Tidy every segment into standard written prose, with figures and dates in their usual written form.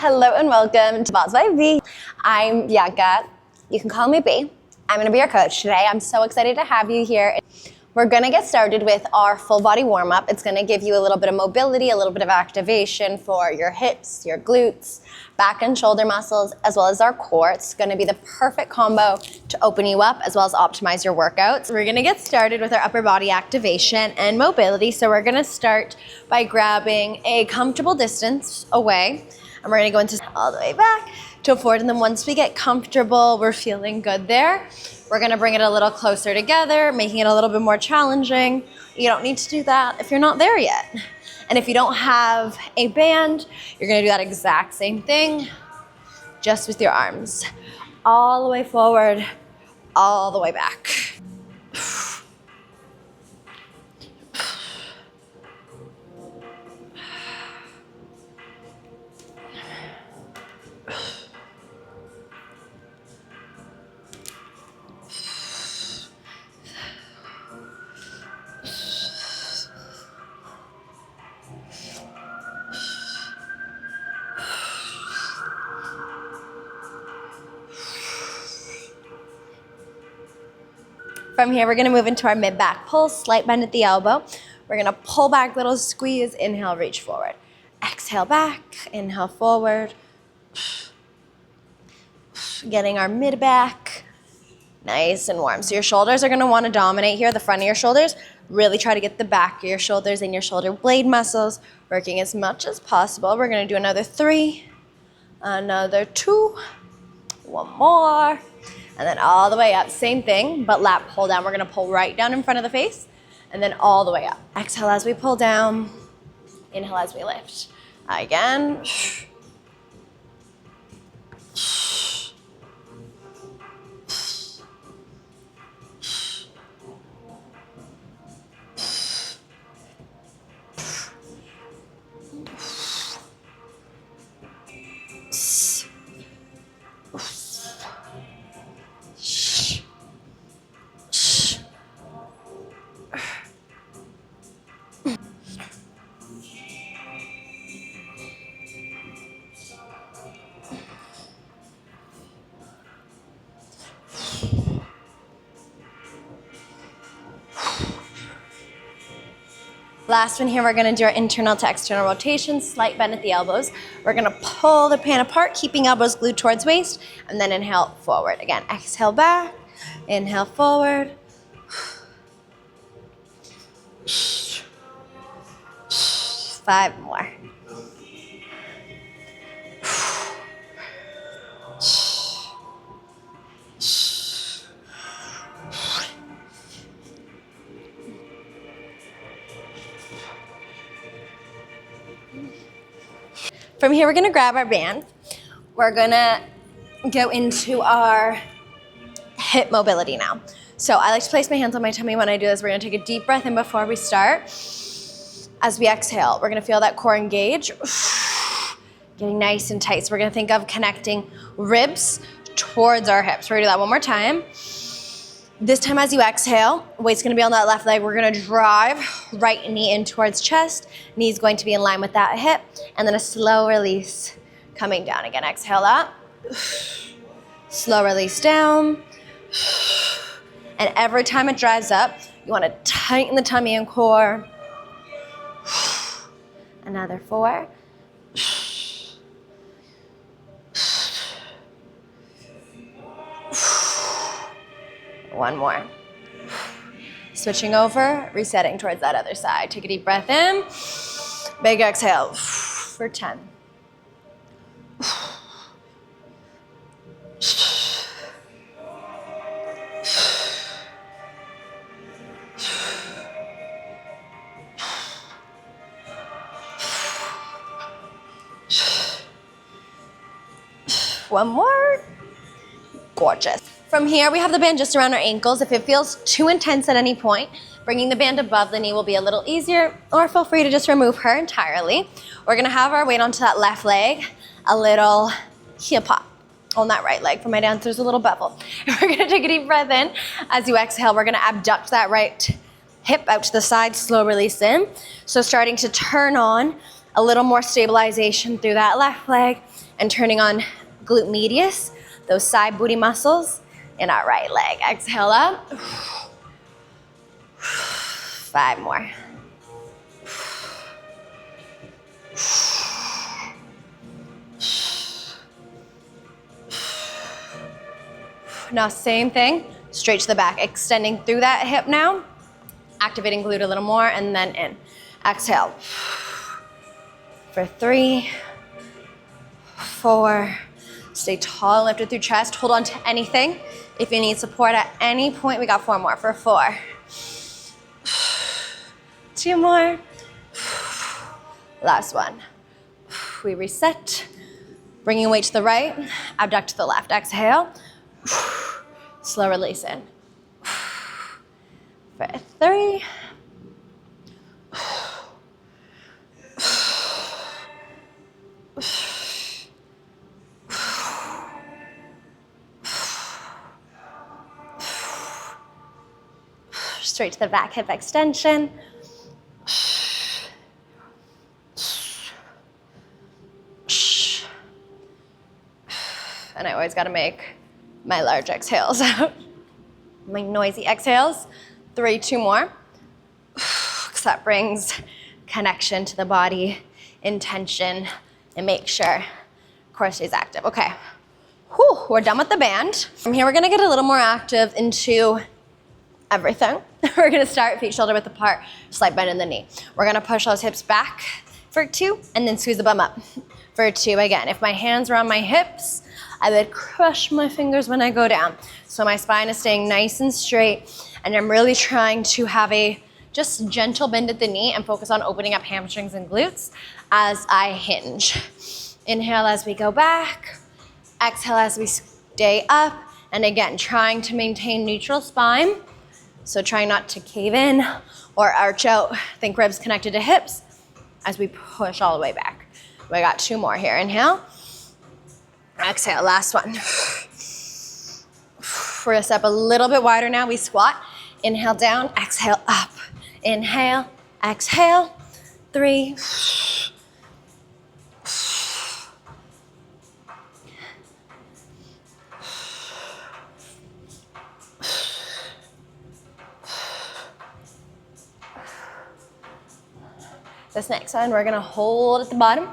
Hello and welcome to Boss by V. I'm Bianca. You can call me B. I'm gonna be your coach today. I'm so excited to have you here. We're gonna get started with our full body warm up. It's gonna give you a little bit of mobility, a little bit of activation for your hips, your glutes, back and shoulder muscles, as well as our core. It's gonna be the perfect combo to open you up as well as optimize your workouts. We're gonna get started with our upper body activation and mobility. So we're gonna start by grabbing a comfortable distance away, and we're gonna go into all the way back to forward. And then once we get comfortable, we're feeling good there, we're gonna bring it a little closer together, making it a little bit more challenging. You don't need to do that if you're not there yet. And if you don't have a band, you're gonna do that exact same thing, just with your arms. All the way forward, all the way back. From here, we're gonna move into our mid-back pull, slight bend at the elbow. We're gonna pull back, little squeeze, inhale, reach forward. Exhale back, inhale forward. Getting our mid-back nice and warm. So your shoulders are gonna wanna dominate here, the front of your shoulders. Really try to get the back of your shoulders and your shoulder blade muscles working as much as possible. We're gonna do another 3, another 2, one more. And then all the way up, same thing, but lat pull down. We're gonna pull right down in front of the face and then all the way up. Exhale as we pull down, inhale as we lift. Again. Last one here, we're gonna do our internal to external rotation, slight bend at the elbows. We're gonna pull the pan apart, keeping elbows glued towards waist, and then inhale forward. Again, exhale back, inhale forward. 5 more. From here, we're gonna grab our band. We're gonna go into our hip mobility now. So I like to place my hands on my tummy when I do this. We're gonna take a deep breath in before we start. As we exhale, we're gonna feel that core engage, getting nice and tight. So we're gonna think of connecting ribs towards our hips. We're gonna do that one more time. This time as you exhale, weight's gonna be on that left leg. We're gonna drive right knee in towards chest. Knee's going to be in line with that hip. And then a slow release coming down. Again, exhale up. Slow release down. And every time it drives up, you wanna tighten the tummy and core. Another 4. One more. Switching over, resetting towards that other side. Take a deep breath in. Big exhale for 10. One more. Gorgeous. From here, we have the band just around our ankles. If it feels too intense at any point, bringing the band above the knee will be a little easier, or feel free to just remove her entirely. We're gonna have our weight onto that left leg, a little heel pop on that right leg. For my dancers, a little bevel. We're gonna take a deep breath in. As you exhale, we're gonna abduct that right hip out to the side, slow release in. So starting to turn on a little more stabilization through that left leg and turning on glute medius, those side booty muscles in our right leg. Exhale up. 5 more. Now same thing, straight to the back, extending through that hip now, activating glute a little more, and then in. Exhale. For 3, 4, stay tall, lifted through chest, hold on to anything. If you need support at any point, we got 4 more. For 4, 2 more, last one. We reset, bringing weight to the right, abduct to the left. Exhale, slow release in. For 3, straight to the back hip extension. And I always gotta make my large exhales out. My noisy exhales. 3, 2 more. Because that brings connection to the body, intention, and make sure core stays active. Okay, whew, we're done with the band. From here, we're gonna get a little more active into everything. We're gonna start feet shoulder width apart, slight bend in the knee. We're gonna push those hips back for 2, and then squeeze the bum up for 2 again. If my hands were on my hips, I would crush my fingers when I go down. So my spine is staying nice and straight, and I'm really trying to have a just gentle bend at the knee and focus on opening up hamstrings and glutes as I hinge. Inhale as we go back, exhale as we stay up, and again, trying to maintain neutral spine. So try not to cave in or arch out. Think ribs connected to hips as we push all the way back. We got 2 more here. Inhale. Exhale, last one. We're gonna step a little bit wider now. We squat. Inhale down, exhale up. Inhale, exhale. 3. This next one, we're gonna hold at the bottom,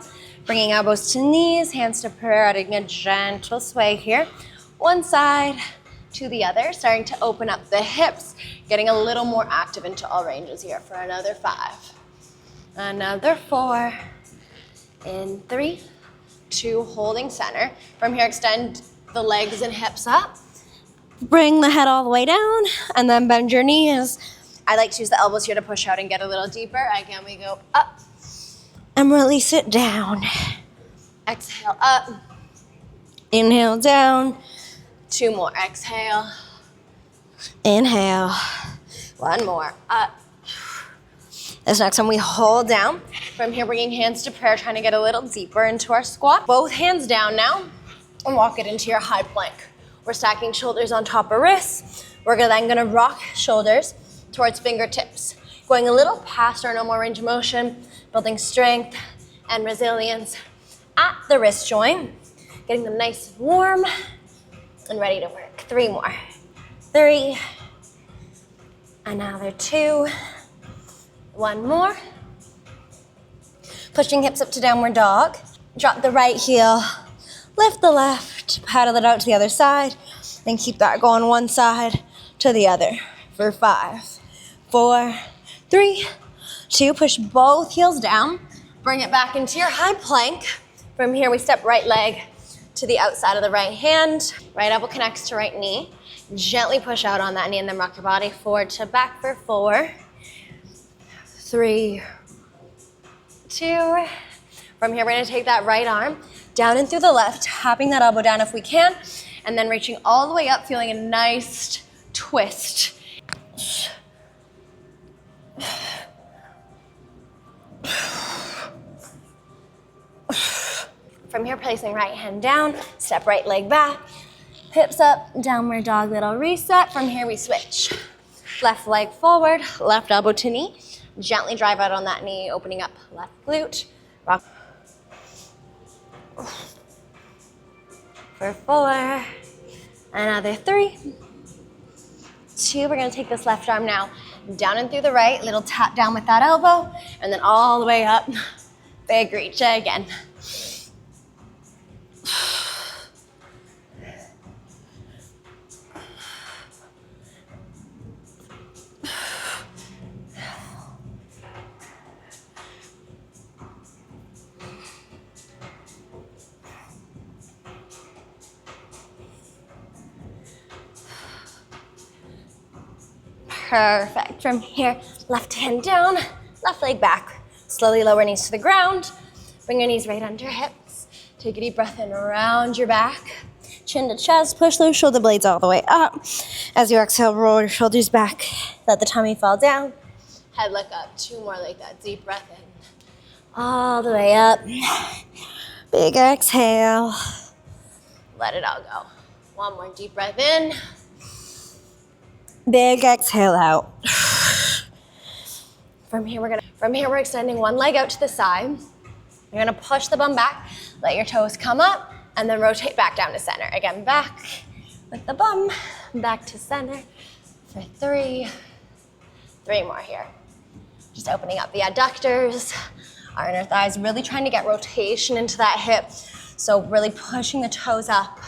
bringing elbows to knees, hands to prayer, adding a gentle sway here. One side to the other, starting to open up the hips, getting a little more active into all ranges here for another 5. Another 4. In 3, 2, holding center. From here, extend the legs and hips up. Bring the head all the way down, and then bend your knees. I like to use the elbows here to push out and get a little deeper. Again, we go up and release it down. Exhale up, inhale down. 2 more, exhale, inhale. 1 more, up. This next one we hold down. From here, bringing hands to prayer, trying to get a little deeper into our squat. Both hands down now, and walk it into your high plank. We're stacking shoulders on top of wrists. We're then gonna rock shoulders towards fingertips, going a little past our normal range of motion, building strength and resilience at the wrist joint, getting them nice and warm and ready to work. 3 more. 3, another 2, 1 more. Pushing hips up to downward dog. Drop the right heel, lift the left, paddle it out to the other side, and keep that going one side to the other for 5, 4, 3, 2. Push both heels down. Bring it back into your high plank. From here, we step right leg to the outside of the right hand. Right elbow connects to right knee. Gently push out on that knee and then rock your body forward to back for 4, 3, 2. From here, we're gonna take that right arm down and through the left, tapping that elbow down if we can, and then reaching all the way up, feeling a nice twist. From here, placing right hand down, step right leg back, hips up, downward dog, little reset. From here, we switch. Left leg forward, left elbow to knee. Gently drive out on that knee, opening up left glute. Rock. For 4, another 3, 2. We're gonna take this left arm now down and through the right, little tap down with that elbow, and then all the way up. Big reach again. Perfect. From here, left hand down, left leg back. Slowly lower knees to the ground. Bring your knees right under your hips. Take a deep breath in around your back. Chin to chest, push those shoulder blades all the way up. As you exhale, roll your shoulders back. Let the tummy fall down. Head look up. 2 more like that. Deep breath in. All the way up. Big exhale. Let it all go. 1 more deep breath in. Big exhale out. From here, we're extending 1 leg out to the side. You're gonna push the bum back, let your toes come up, and then rotate back down to center. Again, back with the bum, back to center for 3. 3 more here. Just opening up the adductors, our inner thighs, really trying to get rotation into that hip. So really pushing the toes up.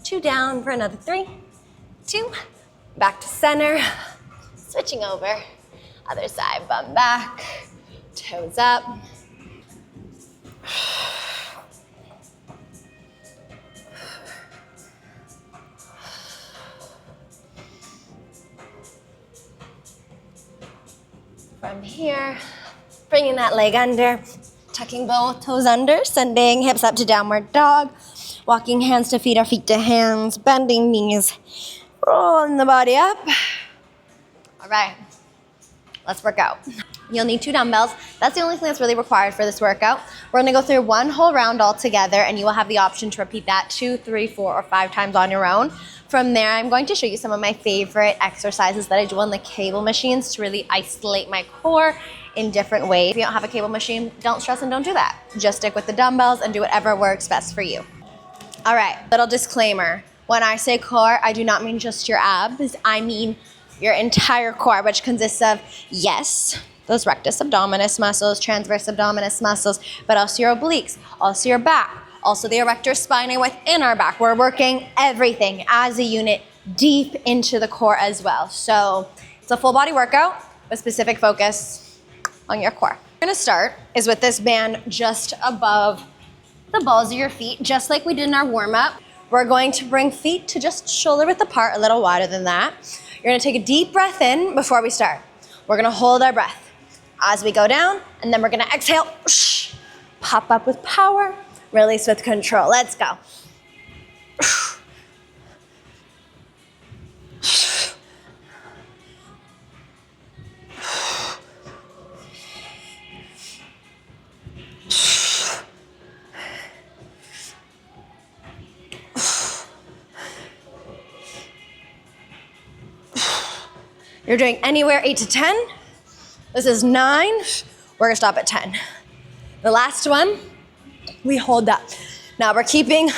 2 down for another 3, 2, back to center, switching over. Other side, bum back, toes up. From here, bringing that leg under, tucking both toes under, sending hips up to downward dog, walking hands to feet or feet to hands, bending knees, rolling the body up. All right, let's work out. You'll need 2 dumbbells. That's the only thing that's really required for this workout. We're gonna go through 1 whole round all together, and you will have the option to repeat that 2, 3, 4, or 5 times on your own. From there, I'm going to show you some of my favorite exercises that I do on the cable machines to really isolate my core in different ways. If you don't have a cable machine, don't stress and don't do that. Just stick with the dumbbells and do whatever works best for you. All right, little disclaimer. When I say core, I do not mean just your abs. I mean your entire core, which consists of, yes, those rectus abdominis muscles, transverse abdominis muscles, but also your obliques, also your back, also the erector spinae within our back. We're working everything as a unit deep into the core as well. So it's a full body workout with specific focus on your core. We're gonna start is with this band just above the balls of your feet, just like we did in our warm up. We're going to bring feet to just shoulder width apart, a little wider than that. You're gonna take a deep breath in before we start. We're gonna hold our breath as we go down, and then we're gonna exhale, pop up with power, release with control. Let's go. 'You're doing anywhere 8 to 10. This is 9. We're gonna stop at 10. The last one, we hold that. Now we're keeping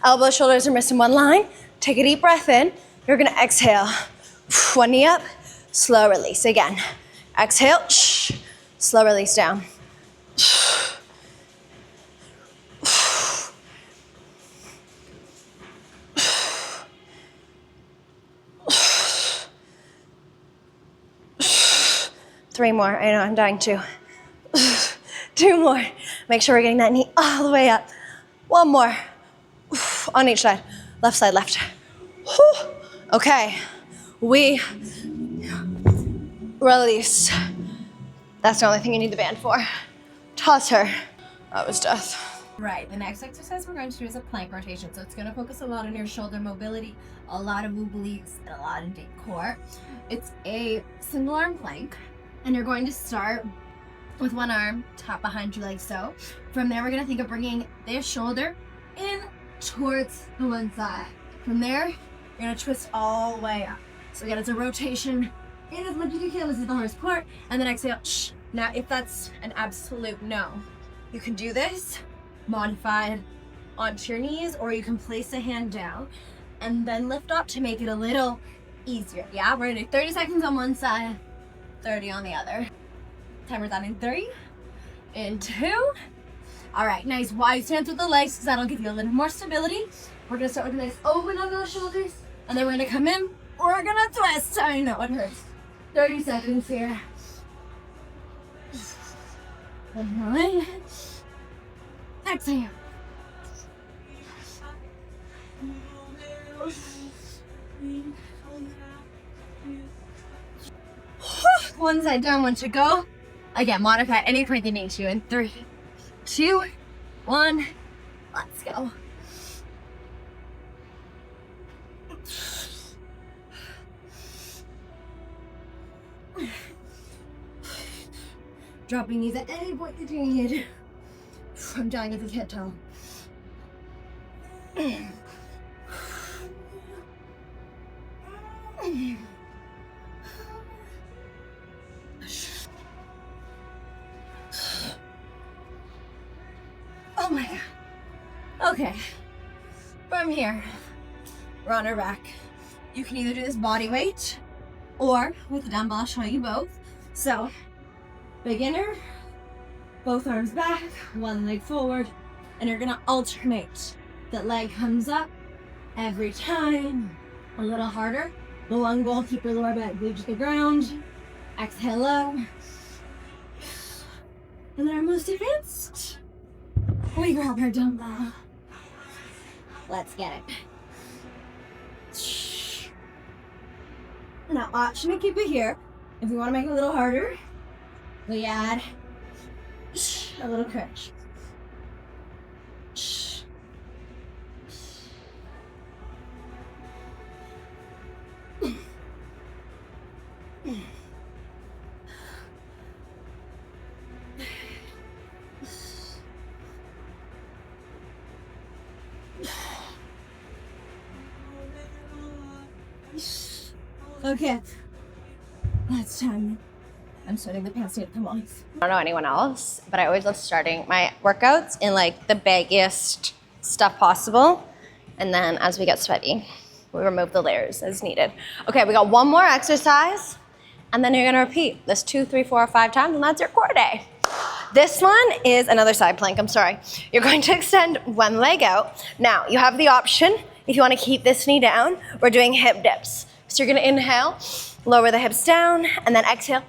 elbows, shoulders, and wrists in one line. Take a deep breath in. You're gonna exhale. 1 knee up, slow release. Again, exhale, slow release down. Three more. I know, I'm dying too. 2 more. Make sure we're getting that knee all the way up. 1 more. On each side. Left side, left. Okay. We release. That's the only thing you need the band for. Toss her. That was death. Right, the next exercise we're going to do is a plank rotation. So it's going to focus a lot on your shoulder mobility, a lot of obliques, and a lot in deep core. It's a single arm plank, and you're going to start with one arm tapped behind you like so. From there, we're going to think of bringing this shoulder in towards the one side. From there, you're going to twist all the way up. So again, it's a rotation in as much as you can. This is the hardest part. And then exhale. Now, if that's an absolute no, You can do this modified onto your knees, or you can place a hand down and then lift up to make it a little easier. Yeah, we're gonna do 30 seconds on one side, 30 on the other. Timer that in 3, in 2. All right, nice wide stance with the legs, because that'll give you a little more stability. We're gonna start with a nice open on those shoulders, and then we're gonna come in, we're gonna twist. I know it hurts. 30 seconds here. Inhale. Exhale. One side down, one to go. Again, modify at any point you need to. In 3, 2, 1. Let's go. Dropping knees at any point that you need. I'm dying if you can't tell. Oh my god. Okay. From here, we're on our back. You can either do this body weight or with the dumbbell. I'll show you both. So, beginner, both arms back, one leg forward, and you're gonna alternate. That leg comes up every time. A little harder. The one goal, keep your lower back glued to the ground. Exhale up. And then our most advanced, we grab our dumbbell. Let's get it. Now option to keep it here. If you want to make it a little harder, we add a little crunch. Okay, that's time. I'm sweating the pants to come on. I don't know anyone else, but I always love starting my workouts in like the baggiest stuff possible. And then as we get sweaty, we remove the layers as needed. Okay, we got one more exercise, and then you're gonna repeat this 2, 3, 4, or 5 times, and that's your core day. This one is another side plank, I'm sorry. You're going to extend one leg out. Now, you have the option, if you wanna keep this knee down, we're doing hip dips. So you're gonna inhale, lower the hips down, and then exhale,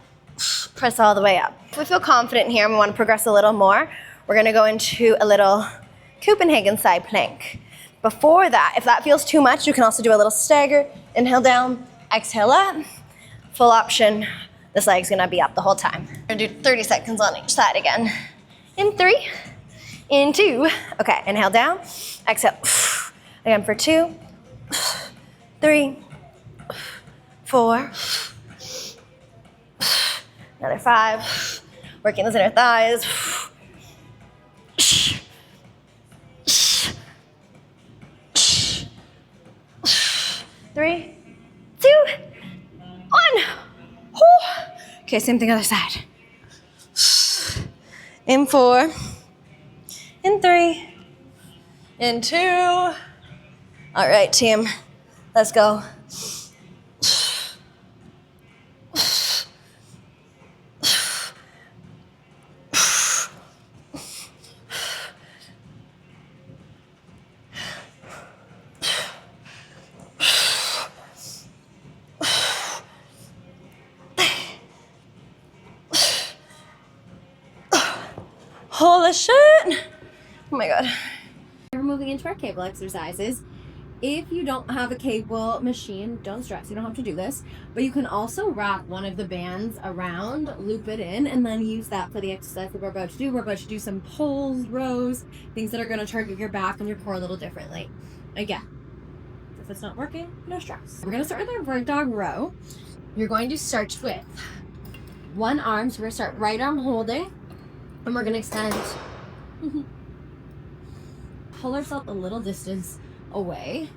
press all the way up. If we feel confident here and we wanna progress a little more, we're gonna go into a little Copenhagen side plank. Before that, if that feels too much, you can also do a little stagger. Inhale down, exhale up. Full option, this leg's gonna be up the whole time. We're gonna do 30 seconds on each side again. In 3, in 2. Okay, inhale down, exhale. Again for 2, 3, 4, another 5. Working those inner thighs. 3, 2, 1. Okay, same thing other side. In 4, in 3, in 2. All right, team, let's go. Holy shit! Oh my god. We're moving into our cable exercises. If you don't have a cable machine, don't stress, you don't have to do this, but you can also wrap one of the bands around, loop it in, and then use that for the exercise that we're about to do. We're about to do some pulls, rows, things that are going to target your back and your core a little differently. Again, if it's not working, no stress. We're going to start with our bird dog row. You're going to start with one arm, so we're going to start right arm holding, and we're going to extend. Pull ourselves a little distance away.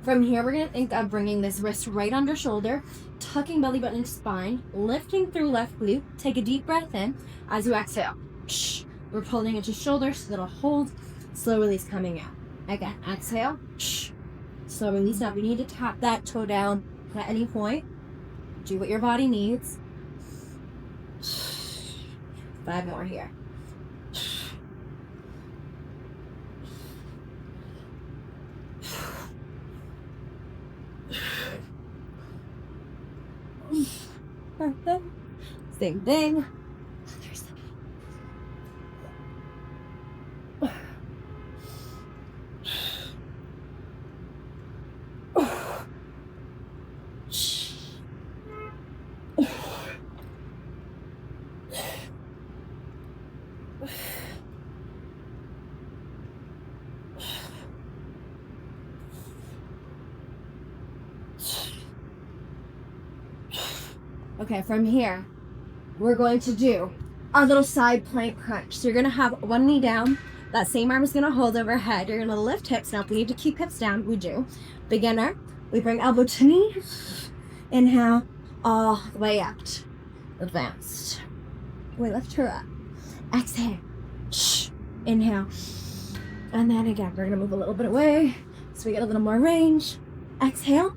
From here, we're going to think of bringing this wrist right under shoulder, tucking belly button into spine, lifting through left glute. Take a deep breath in as you exhale. We're pulling into shoulders so that'll hold. Slow release coming out. Again, exhale. Slow release. Now, we need to tap that toe down at any point. Do what your body needs. 5 more here. Same thing. Okay, from here, we're going to do our little side plank crunch. So you're going to have one knee down. That same arm is going to hold overhead. You're going to lift hips. Now, if we need to keep hips down, we do. Beginner, we bring elbow to knee. Inhale, all the way up. Advanced. We lift her up. Exhale. Inhale. And then again, we're going to move a little bit away so we get a little more range. Exhale.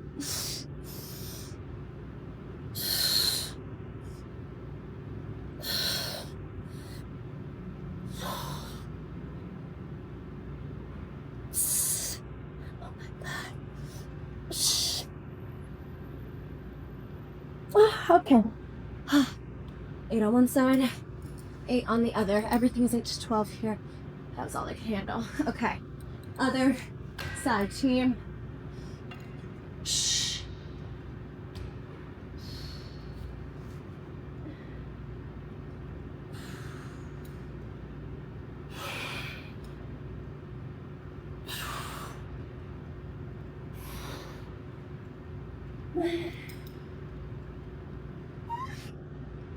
Okay. 8 on one side, 8 on the other. Everything's 8 to 12 here. That was all I could handle. Okay. Other side team.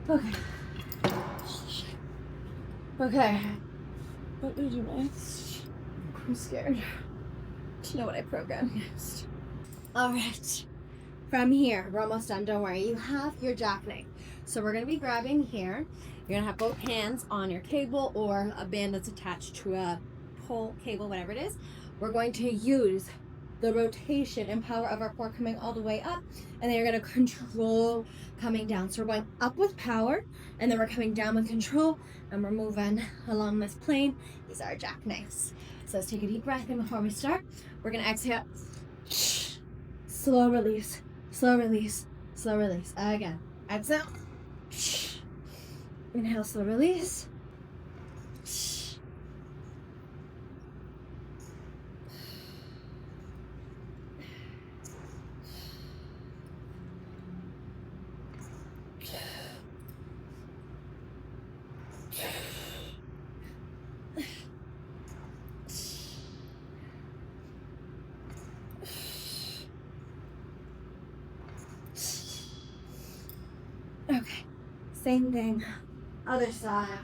Okay. Okay. What do we do next? I'm scared to know what I program next. Alright. From here, we're almost done. Don't worry. You have your jackknife. So we're going to be grabbing here. You're going to have both hands on your cable or a band that's attached to a pole, cable, whatever it is. We're going to use the rotation and power of our core coming all the way up, and then you're going to control coming down. So we're going up with power, and then we're coming down with control, and we're moving along this plane. These are our jackknives. So let's take a deep breath in before we start. We're going to exhale. Slow release, slow release, slow release. Again, exhale. Inhale, slow release. Okay, same thing, other side.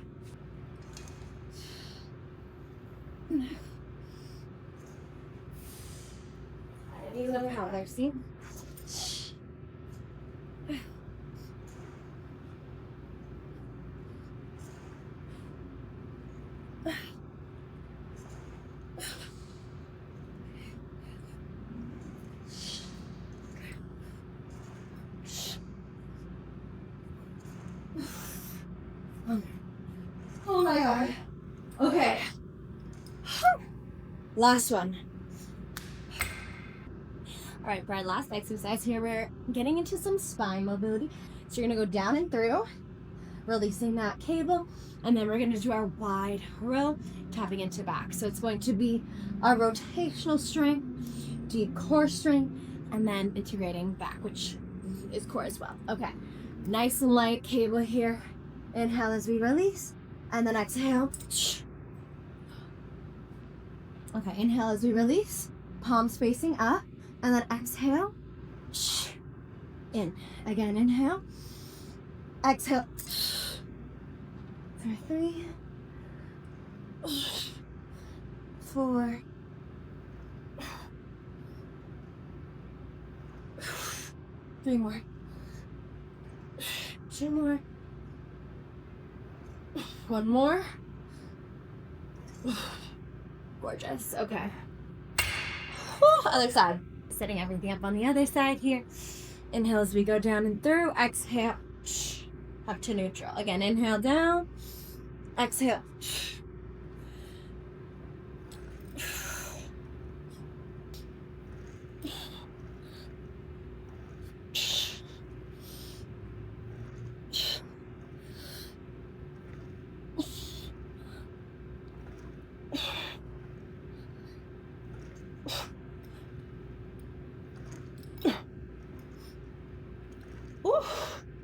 These are how they're seen. Oh my god. Okay. Last one. All right, for our last exercise here, we're getting into some spine mobility. So you're gonna go down and through, releasing that cable, and then we're gonna do our wide row, tapping into back. So it's going to be our rotational strength, deep core strength, and then integrating back, which is core as well. Okay, nice and light cable here. Inhale as we release, and then exhale. Okay, inhale as we release, palms facing up, and then exhale. In. Again, inhale. Exhale. For 3, 4, 3 more. 2 more. 1 more. Gorgeous. Okay. Whew, other side. Setting everything up on the other side here. Inhale as we go down and through. Exhale. Up to neutral. Again, inhale down. Exhale.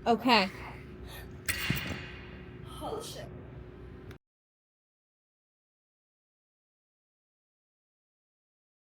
Okay. Holy shit.